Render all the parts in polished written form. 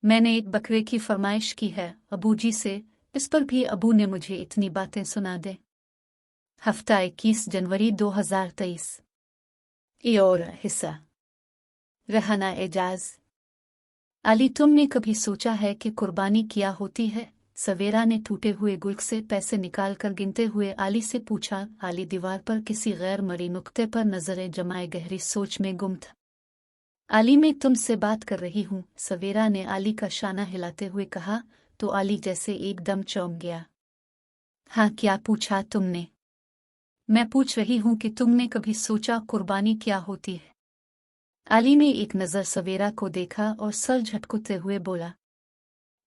मैंने एक बकरे की फरमाइश की है अबू जी से, इस पर भी अबू ने मुझे इतनी बातें सुना दे। हफ्ता 21 जनवरी 2023। ये और हिस्सा रहना एजाज। अली, तुमने कभी सोचा है कि कुर्बानी क्या होती है? सवेरा ने टूटे हुए गुल्क से पैसे निकाल कर गिनते हुए अली से पूछा। अली दीवार पर किसी गैर मरी नुक्ते पर नजरें जमाए गहरी सोच में गुम था। अली, मैं तुमसे बात कर रही हूँ, सवेरा ने अली का शाना हिलाते हुए कहा। तो अली जैसे एकदम चौंक गया। हाँ, क्या पूछा तुमने? मैं पूछ रही हूँ कि तुमने कभी सोचा कुर्बानी क्या होती है? अली ने एक नज़र सवेरा को देखा और सर झटकते हुए बोला,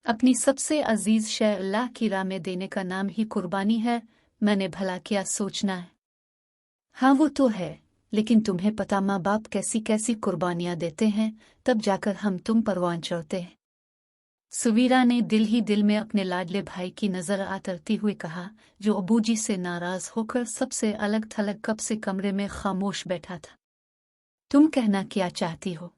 अपनी सबसे अजीज शय अल्लाह की राह में देने का नाम ही कुर्बानी है। मैंने भला क्या सोचना है? हाँ वो तो है, लेकिन तुम्हें पता माँ बाप कैसी कैसी कुर्बानियां देते हैं, तब जाकर हम तुम परवान चढ़ते हैं। सवीरा ने दिल ही दिल में अपने लाडले भाई की नजर आतरती हुए कहा, जो अबूजी से नाराज होकर सबसे अलग थलग कब से कमरे में खामोश बैठा था। तुम कहना क्या चाहती हो?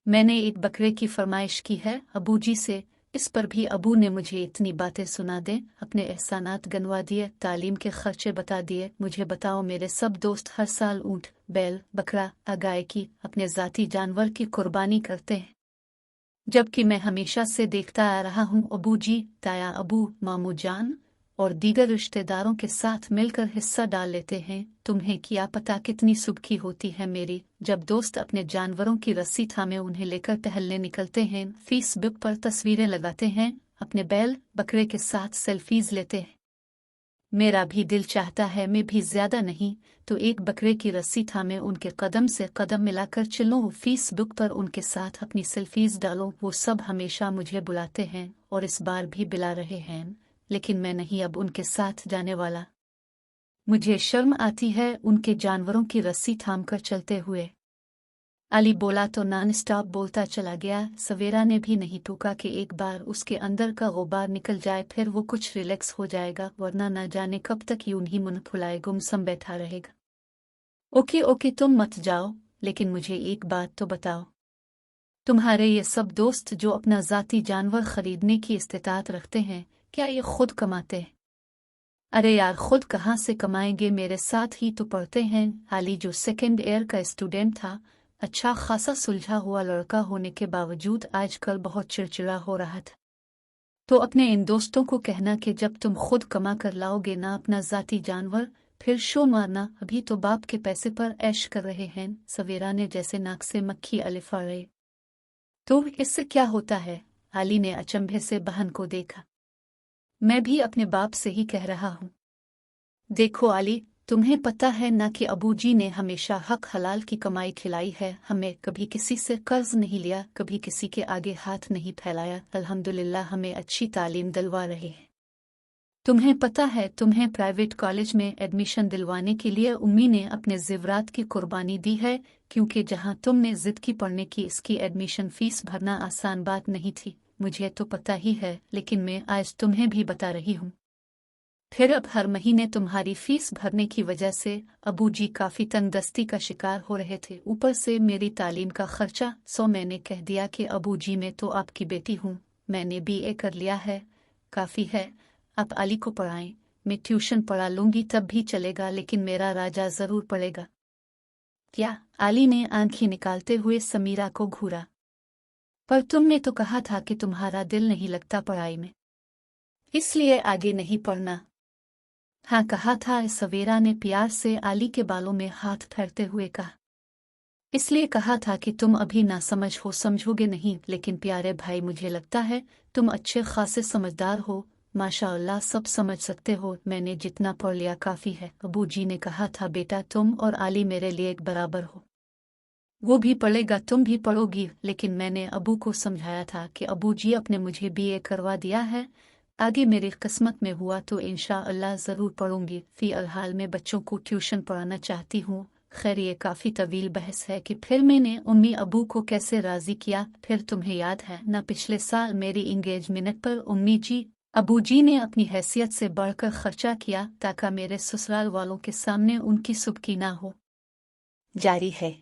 मैंने एक बकरे की फरमाइश की है अबूजी से, इस पर भी अबू ने मुझे इतनी बातें सुना दे, अपने एहसानात गनवा दिए, तालीम के खर्चे बता दिए। मुझे बताओ, मेरे सब दोस्त हर साल ऊँट, बैल, बकरा, गाय की, अपने ज़ाती जानवर की कुर्बानी करते हैं, जबकि मैं हमेशा से देखता आ रहा हूँ अबू जी, ताया अबू, मामू जान और दीगर रिश्तेदारों के साथ मिलकर हिस्सा डाल लेते हैं। तुम्हें क्या पता कितनी सुबकी होती है मेरी, जब दोस्त अपने जानवरों की रस्सी थामे उन्हें लेकर टहलने निकलते हैं, फेसबुक पर तस्वीरें लगाते हैं, अपने बैल बकरे के साथ सेल्फीज लेते हैं। मेरा भी दिल चाहता है, मैं भी ज्यादा नहीं तो एक बकरे की रस्सी थामे उनके कदम से कदम मिलाकर चलो, फेसबुक पर उनके साथ अपनी सेल्फीज डालो। वो सब हमेशा मुझे बुलाते हैं और इस बार भी बुला रहे हैं, लेकिन मैं नहीं अब उनके साथ जाने वाला। मुझे शर्म आती है उनके जानवरों की रस्सी थामकर चलते हुए। अली बोला तो नॉन स्टॉप बोलता चला गया। सवेरा ने भी नहीं टूका कि एक बार उसके अंदर का गुबार निकल जाए फिर वो कुछ रिलैक्स हो जाएगा, वरना न जाने कब तक यूं ही मुंह फुलाए गुमसम बैठा रहेगा। ओके ओके, तुम मत जाओ, लेकिन मुझे एक बात तो बताओ, तुम्हारे ये सब दोस्त जो अपना ज़ाती जानवर खरीदने की इस्तेताअत रखते हैं, क्या ये खुद कमाते हैं? अरे यार, खुद कहाँ से कमाएंगे, मेरे साथ ही तो पढ़ते हैं। अली, जो सेकेंड ईयर का स्टूडेंट था, अच्छा खासा सुलझा हुआ लड़का होने के बावजूद आजकल बहुत चिड़चिड़ा हो रहा था। तो अपने इन दोस्तों को कहना कि जब तुम खुद कमा कर लाओगे ना अपना ज़ाती जानवर, फिर शो मारना, अभी तो बाप के पैसे पर ऐश कर रहे हैं। सवेरा ने जैसे नाक से मक्खी अलिफा रहे। तो इससे क्या होता है? अली ने अचंभे से बहन को देखा। मैं भी अपने बाप से ही कह रहा हूँ। देखो अली, तुम्हें पता है ना कि अबूजी ने हमेशा हक हलाल की कमाई खिलाई है हमें, कभी किसी से कर्ज नहीं लिया, कभी किसी के आगे हाथ नहीं फैलाया। अल्हम्दुलिल्लाह हमें अच्छी तालीम दिलवा रहे हैं। तुम्हें पता है, तुम्हें प्राइवेट कॉलेज में एडमिशन दिलवाने के लिए उम्मी ने अपने ज़ेवरात की कुर्बानी दी है, क्योंकि जहां तुमने जिद की पढ़ने की, इसकी एडमिशन फीस भरना आसान बात नहीं थी। मुझे तो पता ही है, लेकिन मैं आज तुम्हें भी बता रही हूँ। फिर अब हर महीने तुम्हारी फीस भरने की वजह से अबूजी काफी तंगदस्ती का शिकार हो रहे थे, ऊपर से मेरी तालीम का खर्चा। सो मैंने कह दिया कि अबूजी, मैं तो आपकी बेटी हूँ, मैंने बीए कर लिया है, काफी है, आप अली को पढ़ाएं। मैं ट्यूशन पढ़ा लूंगी तब भी चलेगा, लेकिन मेरा राजा जरूर पड़ेगा। क्या? अली ने आंखें निकालते हुए समीरा को घूरा। पर तुमने तो कहा था कि तुम्हारा दिल नहीं लगता पढ़ाई में, इसलिए आगे नहीं पढ़ना। हाँ कहा था, सवेरा ने प्यार से अली के बालों में हाथ फेरते हुए कहा। इसलिए कहा था कि तुम अभी ना समझ हो, समझोगे नहीं, लेकिन प्यारे भाई मुझे लगता है तुम अच्छे खासे समझदार हो, माशाअल्लाह सब समझ सकते हो। मैंने जितना पढ़ लिया काफी है। अबूजी ने कहा था, बेटा तुम और अली मेरे लिए एक बराबर हो, वो भी पढ़ेगा तुम भी पढ़ोगी। लेकिन मैंने अबू को समझाया था कि अबूजी अपने मुझे बीए करवा दिया है, आगे मेरी किस्मत में हुआ तो इंशाअल्लाह ज़रूर पढ़ूंगी। फ़िलहाल मैं बच्चों को ट्यूशन पढ़ाना चाहती हूँ। खैर ये काफ़ी तवील बहस है कि फिर मैंने उम्मी अबू को कैसे राज़ी किया। फिर तुम्हें याद है ना, पिछले साल मेरी इंगेजमेंट पर उम्मी जी अबू जी ने अपनी हैसियत से बढ़कर खर्चा किया ताकि मेरे ससुराल वालों के सामने उनकी सुबकी ना हो। जारी है।